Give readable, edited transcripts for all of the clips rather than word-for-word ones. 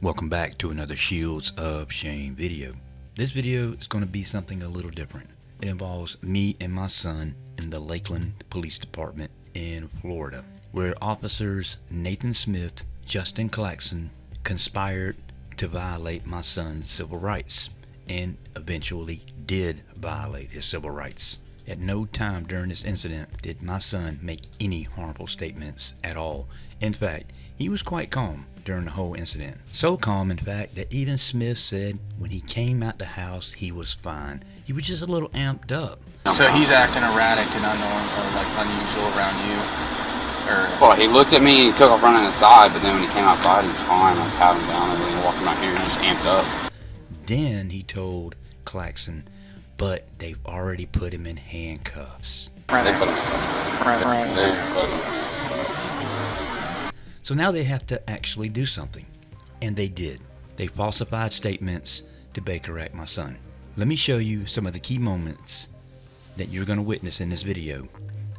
Welcome back to another Shields of Shame video. This video is going to be something a little different. It involves me and my son in the Lakeland Police Department in Florida, where officers Nathan Smith, Justin Claxon conspired to violate my son's civil rights and eventually did violate his civil rights. At no time during this incident did my son make any harmful statements at all. In fact, he was quite calm during the whole incident. So calm, in fact, that even Smith said when he came out the house, he was fine. He was just a little amped up. So he's acting erratic and unusual around you? Well, he looked at me and he took off running inside, but then when he came outside, he was fine. I patted him down and then walking out here, he just amped up. Then he told Claxon, but they've already put him in handcuffs. They put him in handcuffs. They put him. So now they have to actually do something. And they did. They falsified statements to Baker Act my son. Let me show you some of the key moments that you're going to witness in this video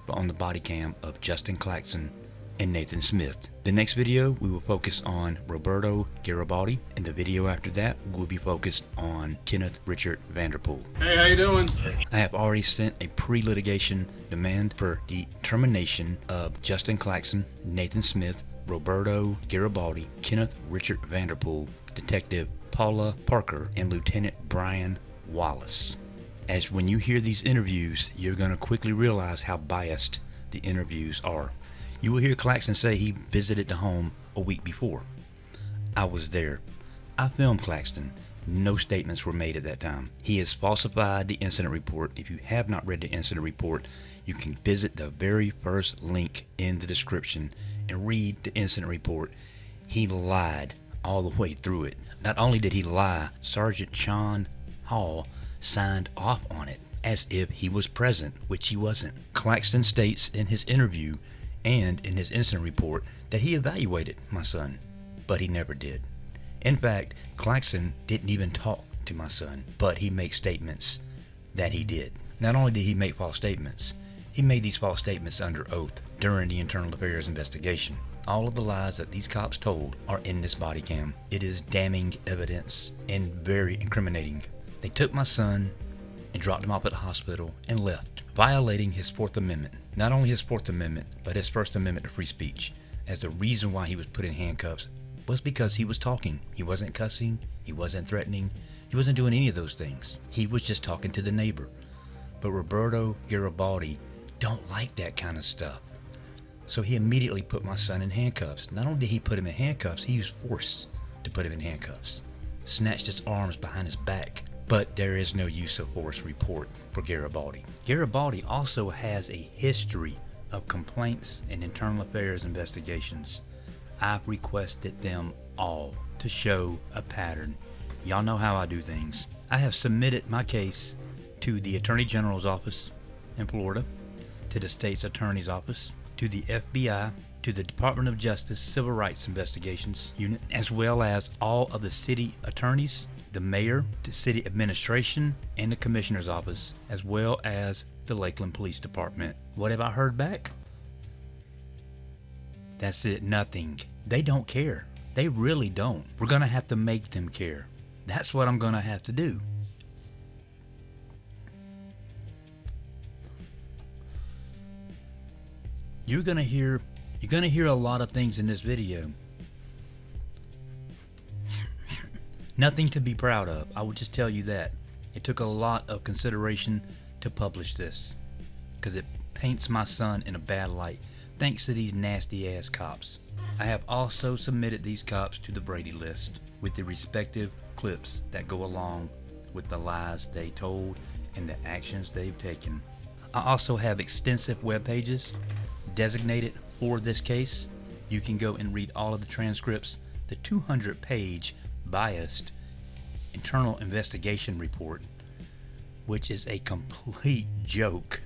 on the body cam of Justin Claxon and Nathan Smith. The next video we will focus on Roberto Garibaldi, and the video after that will be focused on Kenneth Richard Vanderpool. Hey, how you doing? I have already sent a pre-litigation demand for the termination of Justin Claxon, Nathan Smith, Roberto Garibaldi, Kenneth Richard Vanderpool, Detective Paula Parker, and Lieutenant Brian Wallace. As when you hear these interviews, you're going to quickly realize how biased the interviews are. You will hear Claxon say he visited the home a week before. I was there. I filmed Claxon. No statements were made at that time. He has falsified the incident report. If you have not read the incident report, you can visit the very first link in the description and read the incident report. He lied all the way through it. Not only did he lie, Sergeant Sean Hall signed off on it as if he was present, which he wasn't. Claxon states in his interview and in his incident report that he evaluated my son, but he never did. In fact, Claxon didn't even talk to my son, but he makes statements that he did. Not only did he make false statements, he made these false statements under oath during the internal affairs investigation. All of the lies that these cops told are in this body cam. It is damning evidence and very incriminating. They took my son and dropped him off at the hospital and left, violating his Fourth Amendment. Not only his Fourth Amendment, but his First Amendment to free speech, as the reason why he was put in handcuffs was because he was talking. He wasn't cussing, he wasn't threatening, he wasn't doing any of those things. He was just talking to the neighbor. But Roberto Garibaldi don't like that kind of stuff. So he immediately put my son in handcuffs. Not only did he put him in handcuffs, he used force to put him in handcuffs. Snatched his arms behind his back. But there is no use of force report for Garibaldi. Garibaldi also has a history of complaints and internal affairs investigations. I've requested them all to show a pattern. Y'all know how I do things. I have submitted my case to the Attorney General's office in Florida, to the state's attorney's office, to the FBI, to the Department of Justice Civil Rights Investigations Unit, as well as all of the city attorneys, the mayor, the city administration, and the commissioner's office, as well as the Lakeland Police Department. What have I heard back? That's it, nothing. They don't care. They really don't. We're gonna have to make them care. That's what I'm gonna have to do. You're gonna hear a lot of things in this video. Nothing to be proud of. I will just tell you that. It took a lot of consideration to publish this because it paints my son in a bad light thanks to these nasty ass cops. I have also submitted these cops to the Brady List with the respective clips that go along with the lies they told and the actions they've taken. I also have extensive web pages designated for this case. You can go and read all of the transcripts, the 200-page biased internal investigation report, which is a complete joke,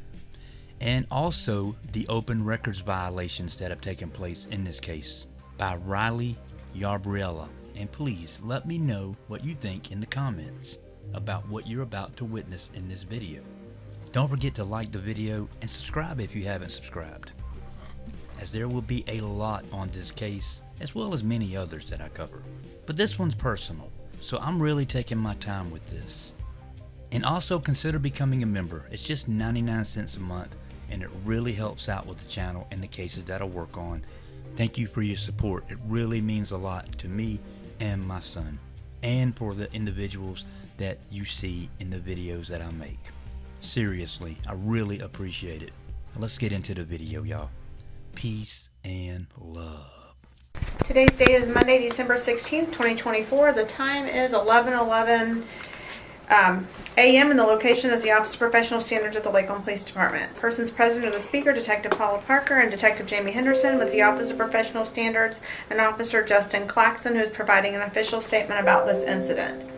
and also the open records violations that have taken place in this case by Riley Yarbriella. And please let me know what you think in the comments about what you're about to witness in this video. Don't forget to like the video and subscribe if you haven't subscribed, as there will be a lot on this case as well as many others that I cover. But this one's personal, so I'm really taking my time with this. And also consider becoming a member. It's just 99 cents a month, and it really helps out with the channel and the cases that I work on. Thank you for your support. It really means a lot to me and my son, and for the individuals that you see in the videos that I make. Seriously, I really appreciate it. Let's get into the video, y'all. Peace and love. Today's date is Monday, December 16th, 2024. The time is 11:11 a.m. and the location is the Office of Professional Standards at the Lakeland Police Department. Persons present are the speaker, Detective Paula Parker, and Detective Jamie Henderson with the Office of Professional Standards, and Officer Justin Claxon, who is providing an official statement about this incident.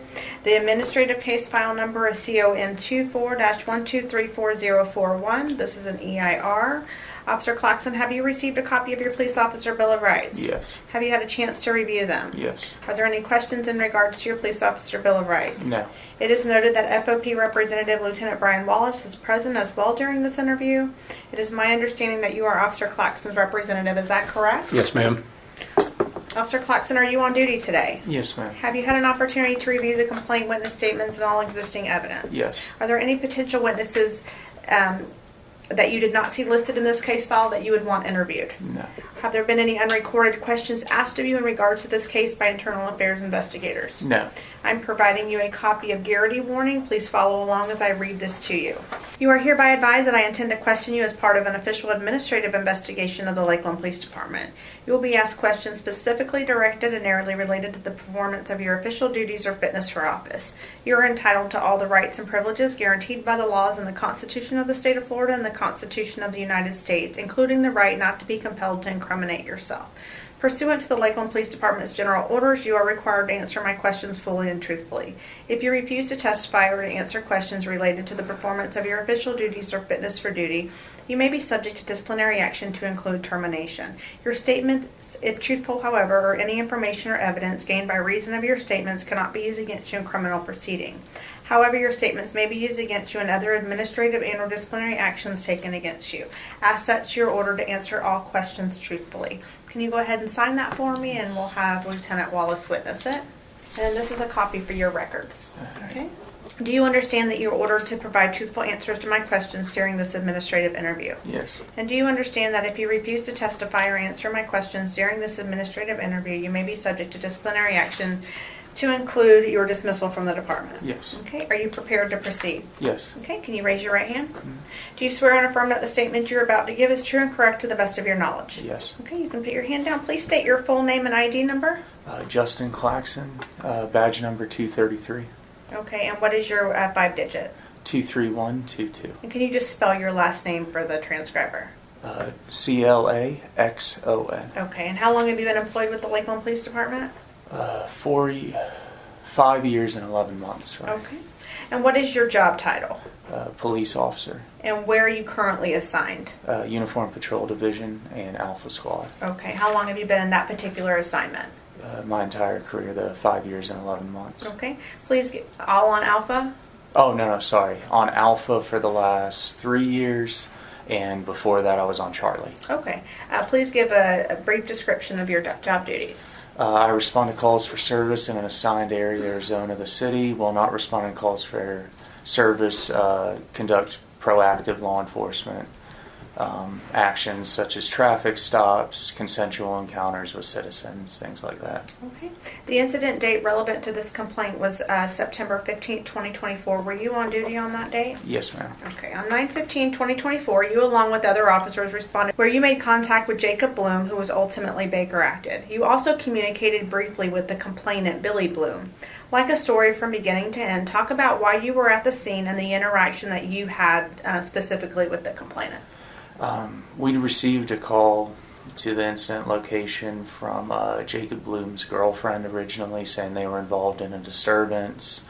The administrative case file number is COM 24-1234041. This is an EIR. Officer Claxon, have you received a copy of your police officer Bill of Rights? Yes. Have you had a chance to review them? Yes. Are there any questions in regards to your police officer Bill of Rights? No. It is noted that FOP Representative Lieutenant Brian Wallace is present as well during this interview. It is my understanding that you are Officer Claxon's representative. Is that correct? Yes, ma'am. Officer Claxon, are you on duty today? Yes, ma'am. Have you had an opportunity to review the complaint witness statements and all existing evidence? Yes. Are there any potential witnesses that you did not see listed in this case file that you would want interviewed? No. Have there been any unrecorded questions asked of you in regards to this case by internal affairs investigators? No. I'm providing you a copy of Garrity warning. Please follow along as I read this to you. You are hereby advised that I intend to question you as part of an official administrative investigation of the Lakeland Police Department. You will be asked questions specifically directed and narrowly related to the performance of your official duties or fitness for office. You are entitled to all the rights and privileges guaranteed by the laws and the Constitution of the State of Florida and the Constitution of the United States, including the right not to be compelled to incriminate yourself. Pursuant to the Lakeland Police Department's general orders, you are required to answer my questions fully and truthfully. If you refuse to testify or to answer questions related to the performance of your official duties or fitness for duty, you may be subject to disciplinary action to include termination. Your statements, if truthful, however, or any information or evidence gained by reason of your statements cannot be used against you in criminal proceeding. However, your statements may be used against you in other administrative and or disciplinary actions taken against you. As such, you're ordered to answer all questions truthfully. Can you go ahead and sign that for me, and we'll have Lieutenant Wallace witness it. And this is a copy for your records. Okay. Do you understand that you're ordered to provide truthful answers to my questions during this administrative interview? Yes. And do you understand that if you refuse to testify or answer my questions during this administrative interview, you may be subject to disciplinary action to include your dismissal from the department? Yes. Okay. Are you prepared to proceed? Yes. Okay. Can you raise your right hand? Do you swear and affirm that the statement you're about to give is true and correct to the best of your knowledge? Yes. Okay. You can put your hand down. Please state your full name and ID number. Justin Claxon, badge number 233. Okay. And what is your 5-digit? 23122. And can you just spell your last name for the transcriber? Claxon. Okay. And how long have you been employed with the Lakeland Police Department? 5 years and 11 months. Okay. And what is your job title? Police officer. And where are you currently assigned? Uniform Patrol Division and Alpha Squad. Okay. How long have you been in that particular assignment? My entire career, the 5 years and 11 months. Okay. Please get all on Alpha? Oh, no, sorry. On Alpha for the last 3 years, and before that I was on Charlie. Okay. Please give a brief description of your job duties. I respond to calls for service in an assigned area or zone of the city. While not responding to calls for service, conduct proactive law enforcement actions such as traffic stops, consensual encounters with citizens, things like that. Okay. The incident date relevant to this complaint was September 15th, 2024. Were you on duty on that date? Yes, ma'am. Okay. On 9/15/2024, you along with other officers responded where you made contact with Jacob Bloom, who was ultimately Baker acted. You also communicated briefly with the complainant, Billy Bloom. Like a story from beginning to end, talk about why you were at the scene and the interaction that you had specifically with the complainant. We received a call to the incident location from Jacob Bloom's girlfriend originally, saying they were involved in a disturbance.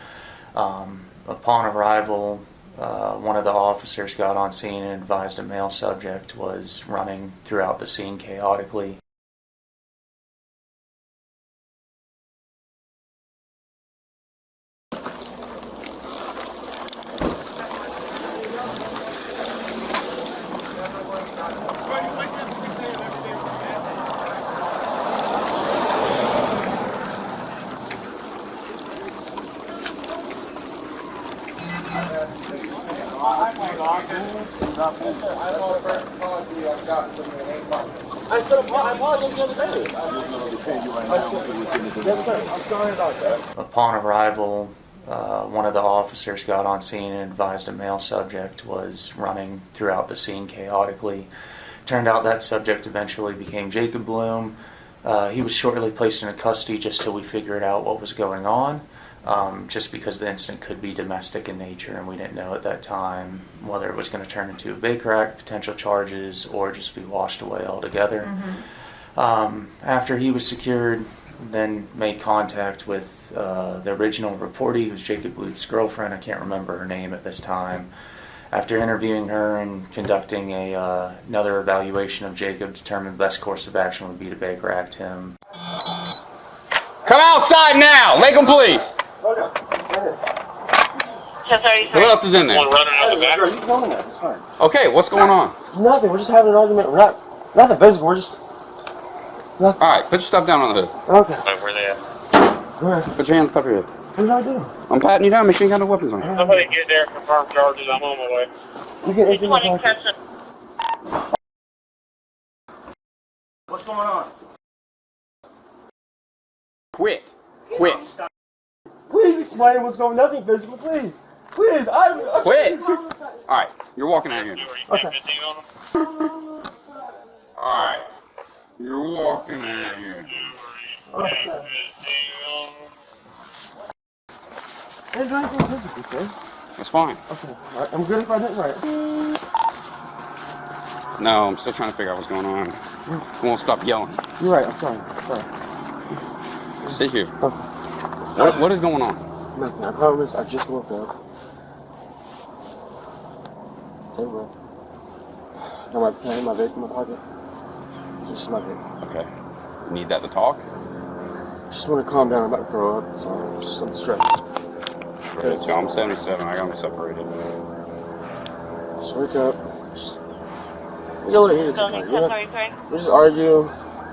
Upon arrival, one of the officers got on scene and advised a male subject was running throughout the scene chaotically. I said, I apologize the other day. Yes, sir. I'm sorry about that. Upon arrival, one of the officers got on scene and advised a male subject was running throughout the scene chaotically. Turned out that subject eventually became Jacob Bloom. He was shortly placed into custody just till we figured out what was going on, just because the incident could be domestic in nature and we didn't know at that time whether it was going to turn into a Baker Act potential charges or just be washed away altogether. After he was secured, then made contact with the original reportee, who's Jacob Bloom's girlfriend. I can't remember her name at this time. After interviewing her and conducting another evaluation of Jacob, determined the best course of action would be to Baker Act him. Come outside now! Lakeland Police! Who else is in there? Girl, you tell me that. It's fine. Okay, what's going on? Nothing. We're just having an argument. We're nothing physical. We're just... Nothing. Alright, put your stuff down on the hood. Okay. Where they at? Where? Put your hands on top of your head. What did I do? I'm patting you down, make sure you got no weapons on you. Somebody get there, confirm charges. I'm on my way. You get anything in the pocket? What's going on? Quit. Please explain what's going on. Nothing physical, please. Please, I'm Quit! Alright, you're walking out here. Okay. Alright. You're walking out here. There's nothing physical, sir. That's fine. Okay. All right. I'm good if I did right. No, I'm still trying to figure out what's going on. I won't stop yelling. You're right. I'm sorry. Sit here. Okay. What is going on? Nothing. I promise. I just woke up. Hey, bro. Got my pen, my vape in my pocket. Just smoke it. Okay. You need that to talk? Just want to calm down. I'm about to throw up. So I'm stressed. So I'm 77. I got them separated. Just wake up. We get a little heated sometimes. We just argue.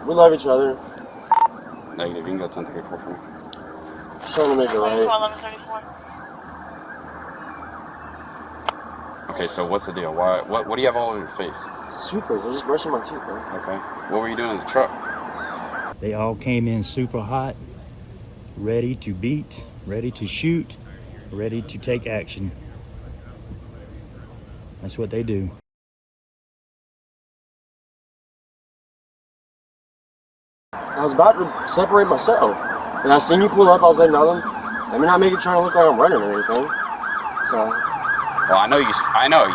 We love each other. Negative. You can go 10 to get 4 for me. Just trying to make it right. Okay, so what's the deal? What do you have all over your face? It's toothpaste. I'm just brushing my teeth, bro. Okay. What were you doing in the truck? They all came in super hot, ready to beat, ready to shoot, ready to take action. That's what they do. I was about to separate myself. And I seen you pull up. I was like, no, let me not make it trying to look like I'm running or anything. So. Well, I know you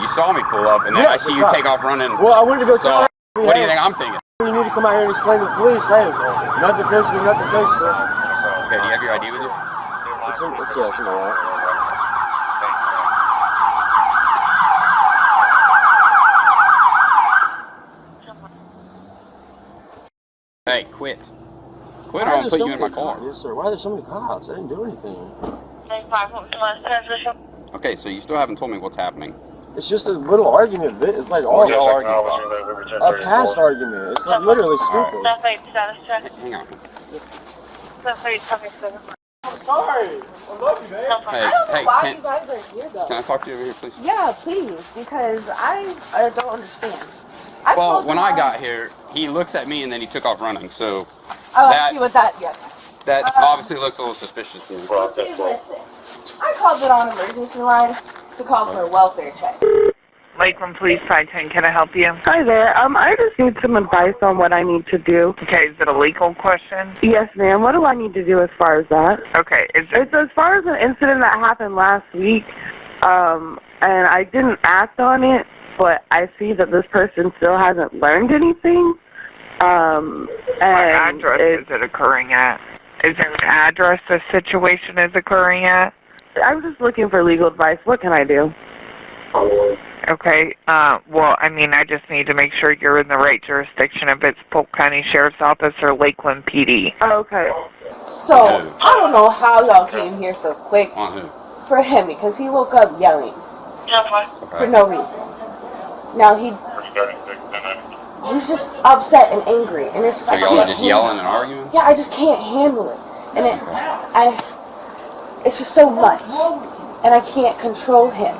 saw me pull up, and then Yeah, I see you take off running. Well, I wanted to go tell her. What do you think I'm thinking? You need to come out here and explain to the police, hey, nothing physical, nothing physical. Okay, do you have your ID with you? It's in my wallet. Hey, quit. Quit or Why are I'll there put so you in my many car. cops? Yes, sir. Why are there so many cops? I didn't do anything. Okay, so you still haven't told me what's happening. It's just a little argument. It's like all What are y'all arguing about? a past argument. It's like literally stupid. Hang on. I'm sorry. I love you, man. Hey, I don't know why can you guys are here though. I talk to you over here, please? Yeah, please, because I don't understand. Well, when I got here, he looks at me and then he took off running. So Oh, that- I see what that, yeah. that obviously looks a little suspicious to me. Listen, I called it on emergency line to call for a welfare check. Lakeland Police 510, can I help you? Hi there. I just need some advice on what I need to do. Okay, is it a legal question? Yes, ma'am. What do I need to do as far as that? Okay, It's as far as an incident that happened last week, and I didn't act on it, but I see that this person still hasn't learned anything. what address is it occurring at? Is there an address the situation is occurring at? I'm just looking for legal advice. What can I do? Okay, well, I mean, I just need to make sure you're in the right jurisdiction if it's Polk County Sheriff's Office or Lakeland PD. Oh, okay. So, I don't know how y'all came here so quick On who? for him because he woke up yelling for no reason. Now he's just upset and angry, and it's So like y'all are just yelling and arguing? Yeah, I just can't handle it, and it's just so much, and I can't control him.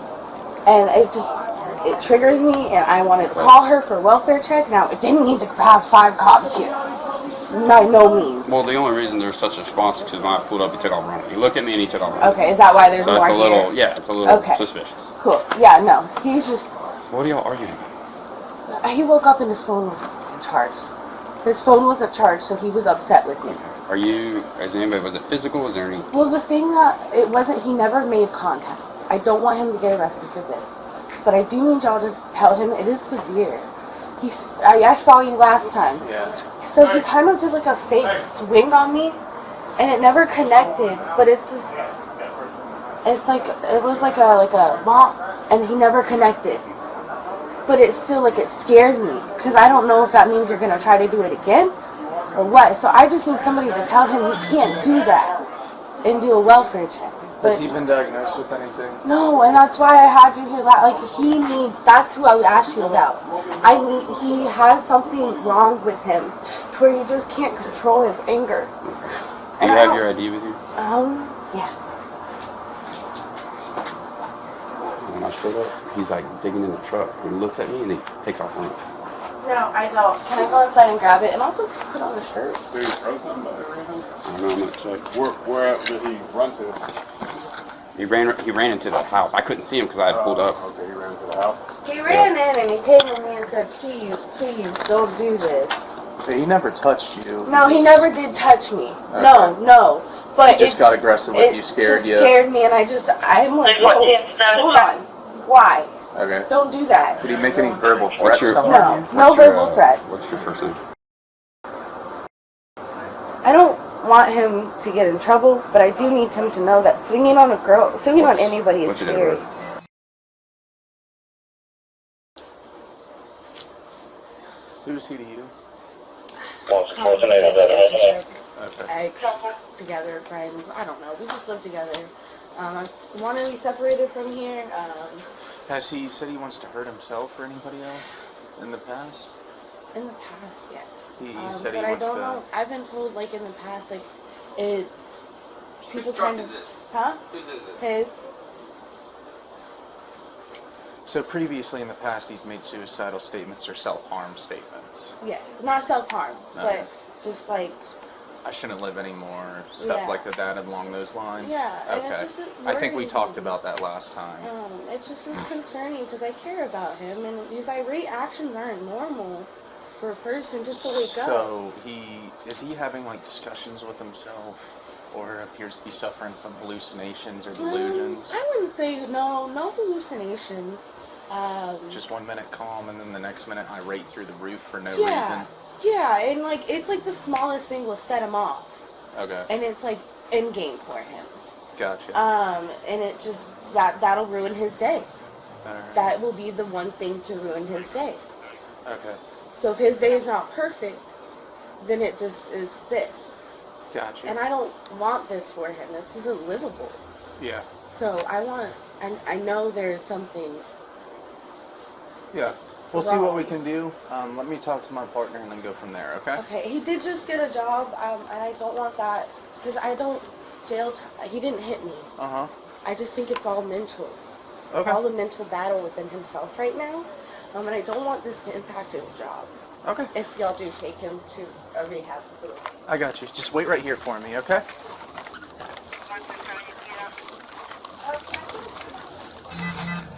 and it triggers me, and I wanted to call her for a welfare check. Now, it didn't need to have 5 cops here. By no means. Well, the only reason there's such a response is because when I pulled up, he took off running. He looked at me and he took off running. Okay, is that why there's so more it's a little, here? yeah, it's a little okay. suspicious. Cool. Yeah, no, he's just... What are y'all arguing about? He woke up and his phone wasn't charged. His phone wasn't charged, so he was upset with me. Was it physical? Was there any... Well, the thing that, it wasn't, he never made contact. I don't want him to get arrested for this. But I do need y'all to tell him it is severe. I saw you last time. Yeah. So he kind of did like a fake swing on me, and it never connected. But it's just, it's like it was like a bump, and he never connected. But it's still like it scared me because I don't know if that means you're gonna try to do it again or what. So I just need somebody to tell him he can't do that and do a welfare check. But has he been diagnosed with anything? no, and that's why I had you here. Like he needs. That's who I would ask you about. He has something wrong with him, to where he just can't control his anger. Do you have your ID with you? Yeah. When I showed up, he's like digging in the truck. He looks at me and he takes off running. No, I don't. Can I go inside and grab it and also put on a shirt? I don't know, I'm not sure. Where did he run to? He ran into the house. I couldn't see him because I had pulled up. Okay, he ran to the house. He ran in and he came to me and said, please, don't do this. So he never touched you? No, he never did touch me. Okay. No. But he just got aggressive with you, scared you? It scared me, and I'm like, whoa, hold on. Why? Okay. Don't do that. Did he make any verbal threats? No verbal threats. What's your first name? I don't want him to get in trouble, but I do need him to know that swinging on anybody is scary. Who's he to you? Ex, together, friends. I don't know. We just live together. I want to be separated from here. Has he said he wants to hurt himself or anybody else in the past? In the past, yes. He said but he I wants don't to... know. I've been told, like, in the past, like, it's people Whose truck trying to... is it? Huh? Whose is it? His. So previously in the past, he's made suicidal statements or self-harm statements. Yeah, not self-harm, Okay. but just, like... I shouldn't live anymore, stuff like that along those lines? Yeah, and okay. it's just I think we worrying. talked about that last time. It just is concerning because I care about him, and these irate actions aren't normal for a person just to wake up. So is he having like discussions with himself, or appears to be suffering from hallucinations or delusions? I wouldn't say no hallucinations. Just 1 minute calm, and then the next minute irate through the roof for no reason. Yeah, and like it's like the smallest thing will set him off. Okay. And it's like end game for him. Gotcha. And it just that'll ruin his day. Alright. That will be the one thing to ruin his day. Okay. So if his day is not perfect, then it just is this. Gotcha. And I don't want this for him. This isn't livable. Yeah. So I know there's something. Yeah. We'll see what we can do. Let me talk to my partner and then go from there, okay? Okay, he did just get a job, and I don't want that, because I don't he didn't hit me. Uh-huh. I just think it's all mental. It's Okay. all the mental battle within himself right now, and I don't want this to impact his job. Okay. If y'all do take him to a rehab facility. I got you. Just wait right here for me, okay?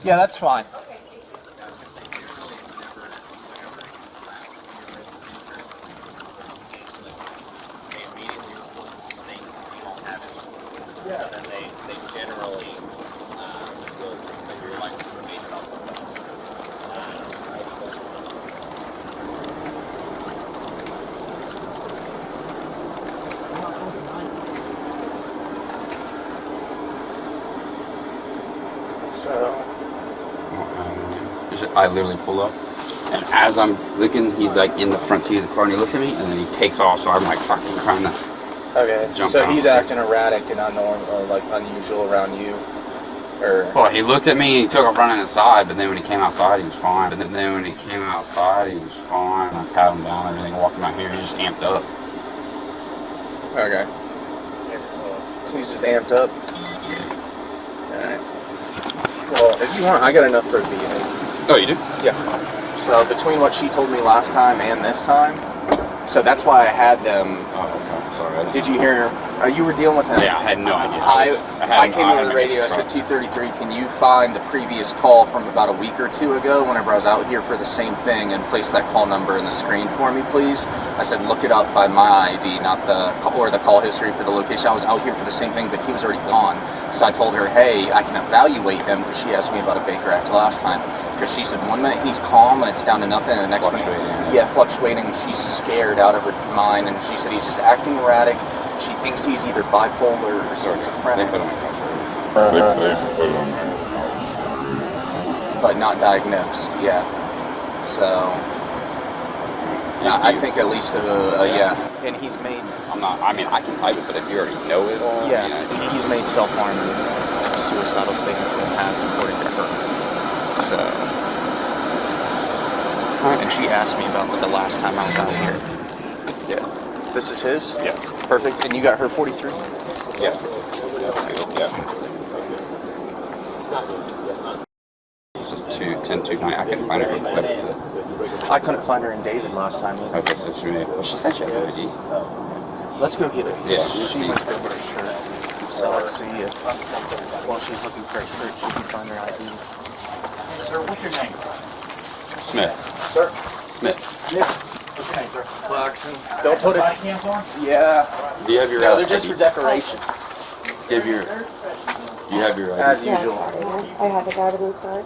Yeah, that's fine. I literally pull up, and as I'm looking, he's like in the front seat of the car, and he looks at me, and then he takes off. So I'm like fucking trying to. Okay. Jump So out. he's acting erratic and unnormal, like unusual around you, or. Well, he looked at me, and he took off running inside. But then when he came outside, he was fine. I patted him down, and everything, walked him out here. He just amped up. Okay. So he's just amped up. Alright. Well, if you want, I got enough for a VA. Oh, you do? Yeah. So between what she told me last time and this time, so that's why I had them. Oh, okay. Sorry. Did you hear? You were dealing with him? Yeah, I had no idea. I came over the radio. I said 233. Can you find the previous call from about a week or two ago? Whenever I was out here for the same thing, and place that call number in the screen for me, please. I said look it up by my ID, not the call history for the location. I was out here for the same thing, but he was already gone. So I told her, hey, I can evaluate him because she asked me about a Baker Act last time. Because she said 1 minute he's calm and it's down to nothing, and the next minute, fluctuating. She's scared out of her mind, and she said he's just acting erratic. She thinks he's either bipolar or schizophrenic. But not diagnosed, yeah. So, yeah, I think at least yeah. And he's made. I can type it, but if you already know it all. Yeah, he's made self-harm and suicidal statements in the past, according to her. So. And she asked me about the last time I was out here. Yeah. This is his? Yeah. Perfect. And you got her 43? Yeah. So 1029. I couldn't find her. I couldn't find her in David last time either. Okay, so she said she has an ID. Let's go get her. Yeah. She went to her shirt. So let's see if while she's looking for her shirt, she can find her ID. Sir, what's your name? Smith. Sir? Smith. Yeah. What's your name, sir? Claxon. Don't put it. Body cams on? Yeah. Do you have your? No, they're just for decoration. Do you have your? As Yeah, usual. I have a guy inside.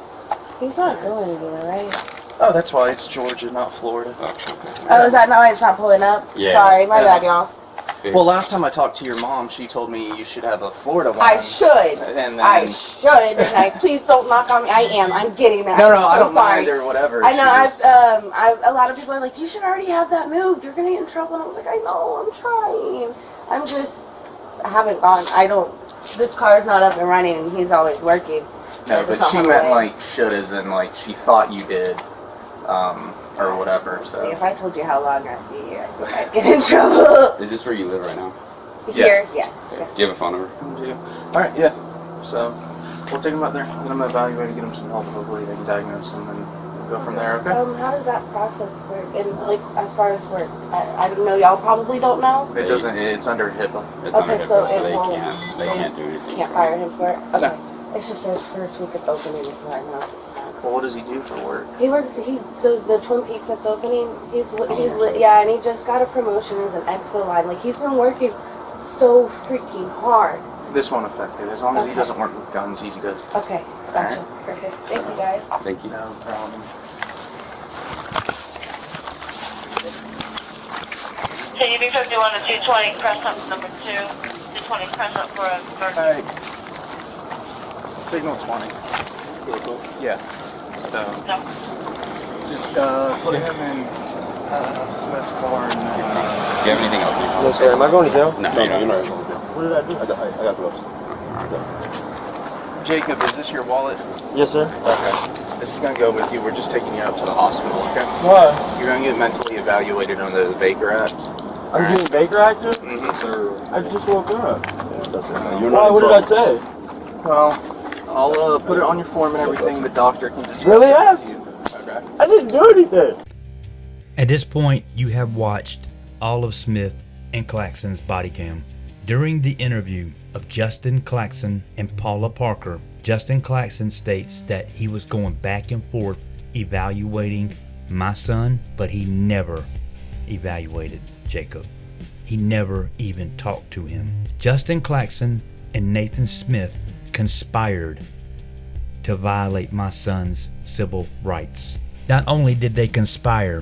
He's not going anywhere, right? Oh, that's why it's Georgia, not Florida. Oh, is that why it's not pulling up? Yeah. Sorry, my bad, y'all. Well, last time I talked to your mom, she told me you should have a Florida one. I should. And then, I should. And please don't knock on me. I'm getting that. No, I'm so I don't sorry. mind or whatever. I know. A lot of people are like, you should already have that moved. You're gonna get in trouble. And I was like, I know. I'm trying. I haven't gone. This car's not up and running, and he's always working. No, but she meant like should, as in like she thought you did, or whatever. So. See, if I told you how long I'd be here, I think I'd get in trouble. Is this where you live right now? Here, yeah. Yes. Do you have a phone number? Yeah. All right, yeah. So we'll take him out there, get him evaluated, get him some help. Hopefully they can diagnose him and go from there. Okay. How does that process work? And like as far as work, I don't know. Y'all probably don't know. It doesn't. It's under HIPAA. It's Okay, under HIPAA, so so it they won't. they can't do anything. Can't fire him for it. Okay. No. It's just his first week of opening, so I know it just sucks. Well, what does he do for work? He works. So the Twin Peaks that's opening. Yeah, and he just got a promotion as an expo line. Like he's been working so freaking hard. This won't affect it. As long as he doesn't work with guns, he's good. Okay, gotcha. All right. Perfect. Thank you, guys. Thank you. No problem. Can you be 51 to 220, press up number 2. 220, press up for a emergency. Signal 20. Yeah. So. No. Just put him in Smith's car and Do you have anything else? No, sir. Am I going to jail? No, you're you're not. not. What did I do? I got gloves. Jacob, is this your wallet? Yes, sir. Okay. This is going to go with you. We're just taking you out to the hospital, okay? Why? You're going to get mentally evaluated under the Baker Act. I'm getting Baker active? Mm-hmm. I just woke up. Yeah, that's it, man. Why? What did I say? Well, I'll put it on your form and everything. The doctor can discuss Really? it with you. Okay. I didn't do anything. At this point, you have watched all of Smith and Claxon's body cam. During the interview of Justin Claxon and Paula Parker, Justin Claxon states that he was going back and forth evaluating my son, but he never evaluated Jacob. He never even talked to him. Justin Claxon and Nathan Smith conspired to violate my son's civil rights. Not only did they conspire,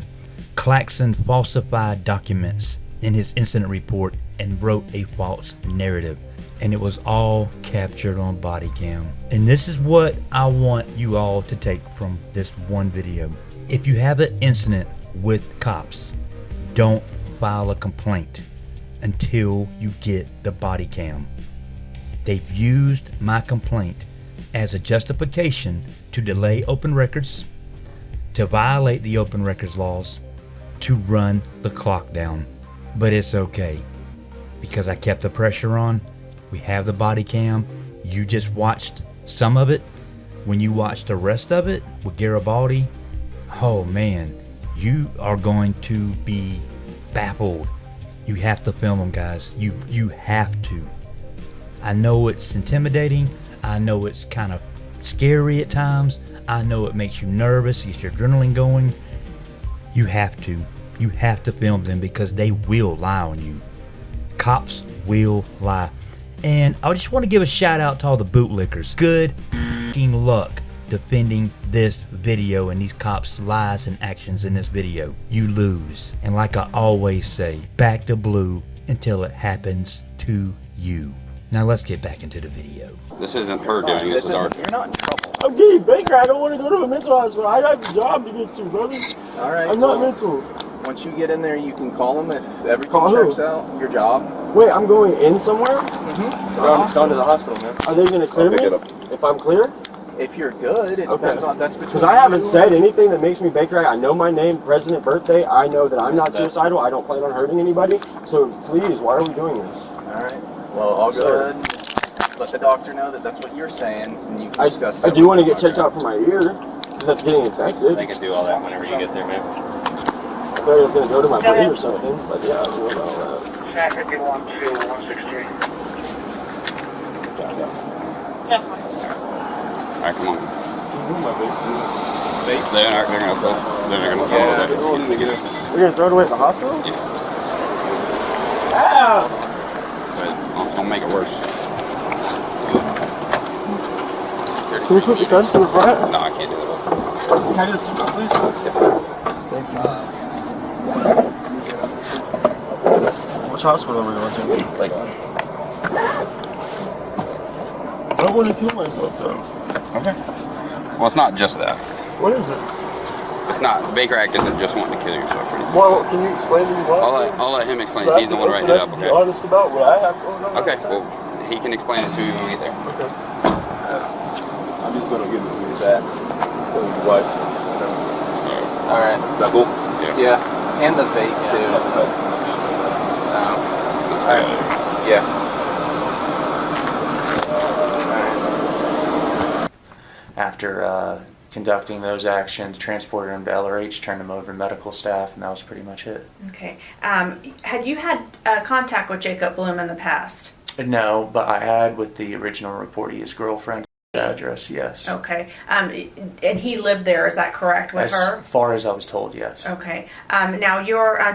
Claxon falsified documents in his incident report and wrote a false narrative, and it was all captured on body cam. And this is what I want you all to take from this one video. If you have an incident with cops, don't file a complaint until you get the body cam. They've used my complaint as a justification to delay open records, to violate the open records laws, to run the clock down. But it's okay, because I kept the pressure on. We have the body cam. You just watched some of it. when you watch the rest of it with Garibaldi, oh man, you are going to be baffled. You have to film them, guys. You have to. I know it's intimidating. I know it's kind of scary at times. I know it makes you nervous, gets your adrenaline going. You have to. You have to film them because they will lie on you. Cops will lie. And I just want to give a shout out to all the bootlickers. Good luck defending this video and these cops' lies and actions in this video. You lose. And like I always say, back to blue until it happens to you. Now let's get back into the video. This isn't her doing it, this is our... You're not in trouble. I'm getting Baker. I don't want to go to a mental hospital. I have a job to get to, brother. All right. I'm not mental. Once you get in there, you can call them if everything Call checks who? out. Your job. Wait, I'm going in somewhere? Mm-hmm. Going to the hospital, man. Are they going to clear me? If I'm clear? If you're good, it depends on that's between. Because I haven't said anything that makes me Baker. I know my name, president, birthday. I know that I'm not suicidal. I don't plan on hurting anybody. So please, why are we doing this? All right. Well, I'll go ahead and let the doctor know that that's what you're saying, and you can discuss that. I do want to get checked out for my ear because that's getting infected. They can do all that whenever you get there, man. I thought I was going to go to my brain or something, but yeah, I don't know about that. Track 51 to 163. Alright, come on. They're not gonna follow that. We're going to throw it away at the hospital? Yeah. Ow! But don't make it worse. Can we put the cuffs in the front? No, I can't do that. Can I get a seatbelt, please? Thank you. Which hospital are we going to? Lakeland. I don't want to kill myself, though. Okay. Well, it's not just that. What is it? It's not. Baker Act isn't just wanting to kill yourself. Well, can you explain to me what? I'll let him explain it. He's the one writing it up, okay? Be honest about what I have going on. Okay, well, he can explain it to you when we get there. Okay. I'm just gonna give this to your dad. Your wife. All right. Is that cool? Yeah. And the vape too. All right. Yeah. After conducting those actions, transported him to LRH, turned him over to medical staff, and that was pretty much it. Okay. Had you had contact with Jacob Bloom in the past? No, but I had with the original reportee, his girlfriend address, yes. Okay. And he lived there, is that correct, with her? As far as I was told, yes. Okay. Now,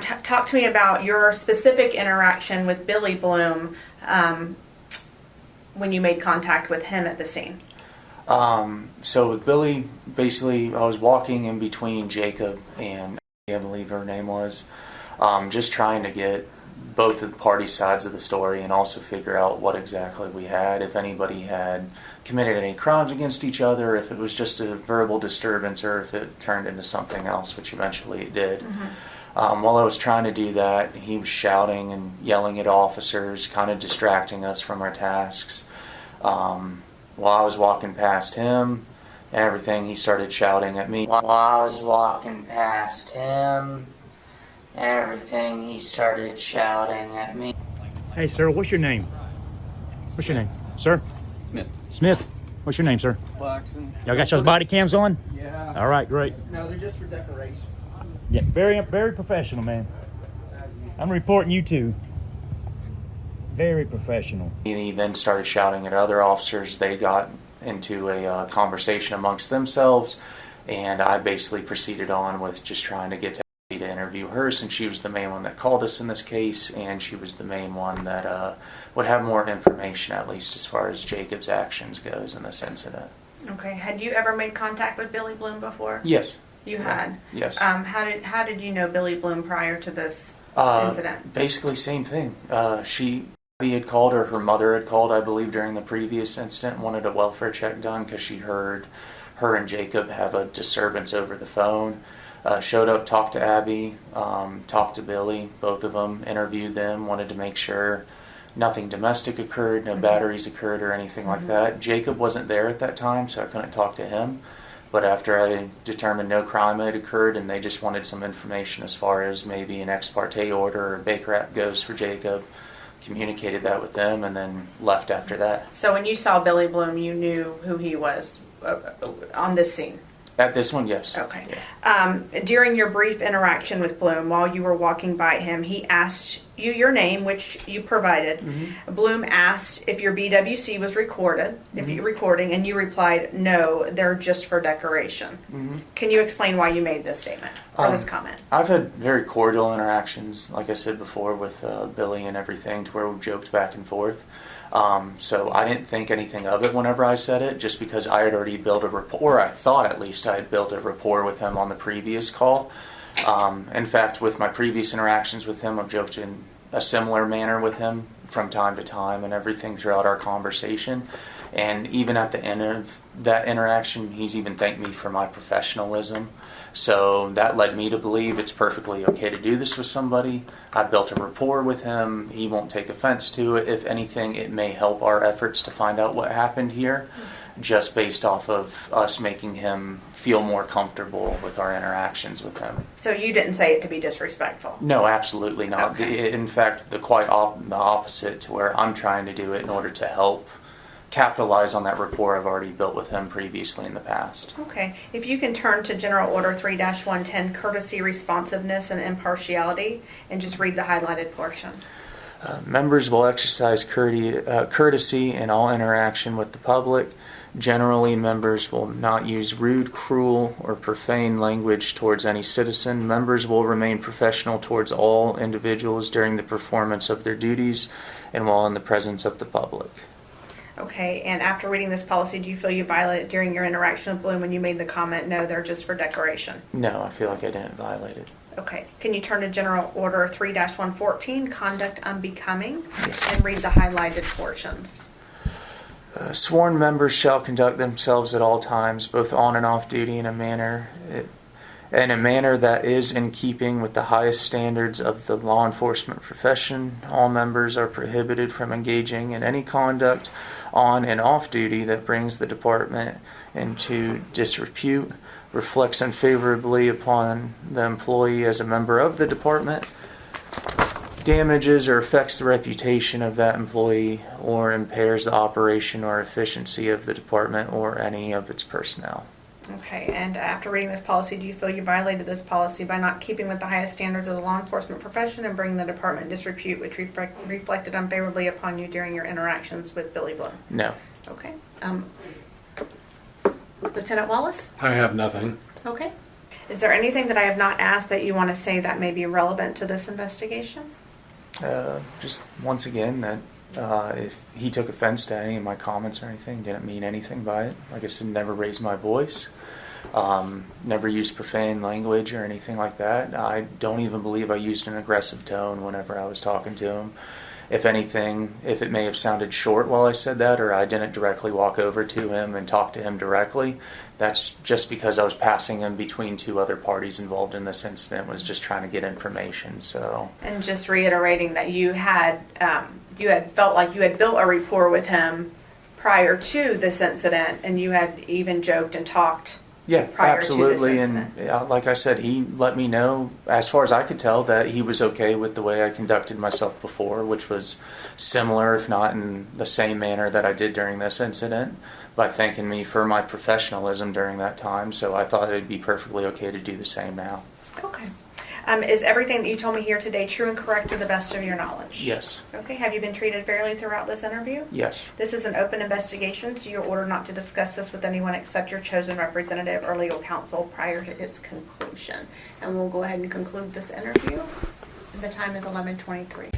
talk to me about your specific interaction with Billy Bloom when you made contact with him at the scene. So with Billy, basically, I was walking in between Jacob and I believe her name was, just trying to get both of the party sides of the story and also figure out what exactly we had, if anybody had committed any crimes against each other, if it was just a verbal disturbance, or if it turned into something else, which eventually it did. Mm-hmm. While I was trying to do that, he was shouting and yelling at officers, kind of distracting us from our tasks. While I was walking past him and everything, he started shouting at me. While I was walking past him and everything, he started shouting at me. Hey, sir, what's your name? What's your name? Sir? Smith. Smith. What's your name, sir? Claxon. Y'all got those body cams on? Yeah. All right, great. No, they're just for decoration. Yeah, very, very professional, man. I'm reporting you too. Very professional. He then started shouting at other officers. They got into a conversation amongst themselves, and I basically proceeded on with just trying to get to interview her, since she was the main one that called us in this case, and she was the main one that would have more information, at least as far as Jacob's actions goes in this incident. Okay. Had you ever made contact with Billy Bloom before? Yes. You had? Yes. How did you know Billy Bloom prior to this incident? Basically, same thing. He had called, or her mother had called, I believe, during the previous incident, wanted a welfare check done because she heard her and Jacob have a disturbance over the phone. Showed up, talked to Abby, talked to Billy, both of them, interviewed them, wanted to make sure nothing domestic occurred, no batteries occurred or anything like that. Jacob wasn't there at that time, so I couldn't talk to him. But after I determined no crime had occurred and they just wanted some information as far as maybe an ex parte order or Baker Act goes for Jacob, communicated that with them and then left after that. So when you saw Billy Bloom, you knew who he was on this scene? At this one, yes. Okay. Yeah. During your brief interaction with Bloom, while you were walking by him, he asked you your name, which you provided. Mm-hmm. Bloom asked if your BWC was recorded, Mm-hmm. if you recording, and you replied, "No, they're just for decoration." Mm-hmm. Can you explain why you made this statement or this comment? I've had very cordial interactions, like I said before, with Billy and everything, to where we've joked back and forth. So I didn't think anything of it whenever I said it, just because I had already built a rapport. I thought at least I had built a rapport with him on the previous call. In fact, with my previous interactions with him, I've joked in a similar manner with him from time to time and everything throughout our conversation. And even at the end of that interaction, he's even thanked me for my professionalism. So that led me to believe it's perfectly okay to do this with somebody. I built a rapport with him. He won't take offense to it. If anything, it may help our efforts to find out what happened here, just based off of us making him feel more comfortable with our interactions with him. So you didn't say it to be disrespectful? No, absolutely not. Okay. In fact, the opposite, to where I'm trying to do it in order to help capitalize on that rapport I've already built with him previously in the past. Okay. If you can turn to General Order 3-110, courtesy, responsiveness, and impartiality, and just read the highlighted portion. Members will exercise courtesy in all interaction with the public. Generally, members will not use rude, cruel, or profane language towards any citizen. Members will remain professional towards all individuals during the performance of their duties and while in the presence of the public. Okay, and after reading this policy, do you feel you violated during your interaction with Bloom when you made the comment, "No, they're just for decoration"? No, I feel like I didn't violate it. Okay. Can you turn to General Order 3-114, conduct unbecoming, and read the highlighted portions? Sworn members shall conduct themselves at all times, both on and off duty, in a manner that is in keeping with the highest standards of the law enforcement profession. All members are prohibited from engaging in any conduct on and off duty that brings the department into disrepute, reflects unfavorably upon the employee as a member of the department, damages or affects the reputation of that employee, or impairs the operation or efficiency of the department or any of its personnel. Okay, and after reading this policy, do you feel you violated this policy by not keeping with the highest standards of the law enforcement profession and bringing the department in disrepute, which reflected unfavorably upon you during your interactions with Billy Bloom? No. Okay. Lieutenant Wallace? I have nothing. Okay. Is there anything that I have not asked that you want to say that may be relevant to this investigation? Just once again, that if he took offense to any of my comments or anything, didn't mean anything by it. Like I said, never raised my voice, never used profane language or anything like that. I don't even believe I used an aggressive tone whenever I was talking to him. If anything, if it may have sounded short while I said that, or I didn't directly walk over to him and talk to him directly, that's just because I was passing him between two other parties involved in this incident, was just trying to get information. So, and just reiterating that you had felt like you had built a rapport with him prior to this incident, and you had even joked and talked. Yeah, prior absolutely. To this incident. And like I said, he let me know, as far as I could tell, that he was okay with the way I conducted myself before, which was similar, if not in the same manner that I did during this incident, by thanking me for my professionalism during that time. So I thought it would be perfectly okay to do the same now. Okay. Is everything that you told me here today true and correct to the best of your knowledge? Yes. Okay. Have you been treated fairly throughout this interview? Yes. This is an open investigation, so you're ordered not to discuss this with anyone except your chosen representative or legal counsel prior to its conclusion. And we'll go ahead and conclude this interview. The time is 11:23.